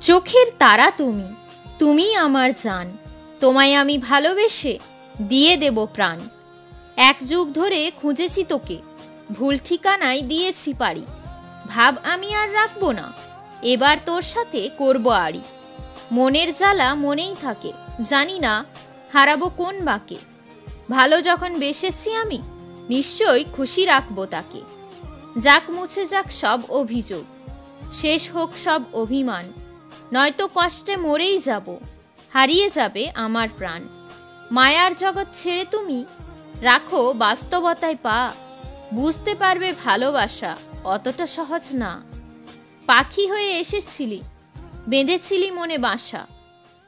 চোখের তারা তুমি, তুমি আমার জান। তোমায় আমি ভালোবেসে দিয়ে দেব প্রাণ। এক যুগ ধরে খুঁজেছি তোকে, ভুল ঠিকানায় দিয়েছি পাড়ি। ভাব আমি আর রাখবো না, এবার তোর সাথে করবো আড়ি। মনের জ্বালা মনেই থাকে, জানি না হারাবো কোন বাকে। ভালো যখন বেসেছি আমি, নিশ্চয়ই খুশি রাখবো তাকে। যাক মুছে যাক সব অভিযোগ, শেষ হোক সব অভিমান। নয়তো কষ্টে মরেই যাব, হারিয়ে যাবে আমার প্রাণ। মায়ার জগৎ ছেড়ে তুমি রাখো বাস্তবতায় পা। বুঝতে পারবে ভালোবাসা অতটা সহজ না। পাখি হয়ে এসেছিলি, বেঁধেছিলি মনে বাসা।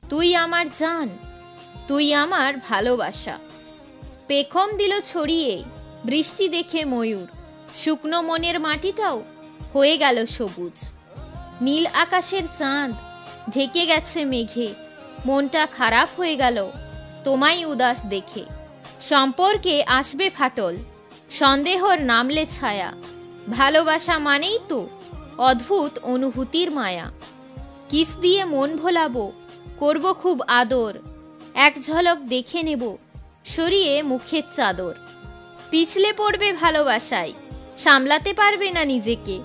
তুই আমার জান, তুই আমার ভালোবাসা। পেখম দিল ছড়িয়ে বৃষ্টি দেখে ময়ূর, শুকনো মনের মাটিটাও হয়ে গেল সবুজ। নীল আকাশের চাঁদ ঢেকে গেছে মেঘে, মনটা খারাপ হয়ে গেল তোমায় উদাস দেখে। সম্পর্কে আসবে ফাটল, সন্দেহর নামলে ছায়া। ভালোবাসা মানেই তো অদ্ভুত অনুভূতির মায়া। কিস দিয়ে মন ভোলাবো, করব খুব আদর। এক ঝলক দেখে নেব, সরিয়ে মুখের চাদর। পিছলে পড়বে ভালোবাসায়, সামলাতে পারবে না নিজেকে।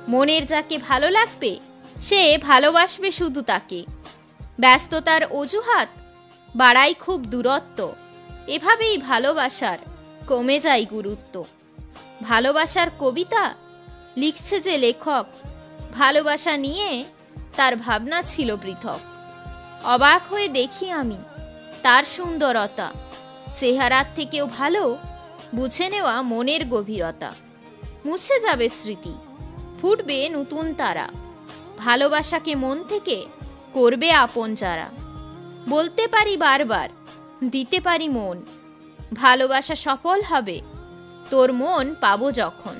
মনের যাকে ভালো লাগবে, সে ভালোবাসবে শুধু তাকে। ব্যস্ততার অজুহাত বাড়াই খুব দূরত্ব, এভাবেই ভালোবাসার কমে যায় গুরুত্ব। ভালোবাসার কবিতা লিখছে যে লেখক, ভালোবাসা নিয়ে তার ভাবনা ছিল পৃথক। অবাক হয়ে দেখি আমি তার সুন্দরতা, চেহারার থেকেও ভালো বুঝে নেওয়া মনের গভীরতা। মুছে যাবে স্মৃতি, ফুটবে নতুন তারা। ভালোবাসাকে মন থেকে করবে আপন যারা। বলতে পারি বারবার, দিতে পারি মন। ভালোবাসা সফল হবে তোর মন পাবো যখন।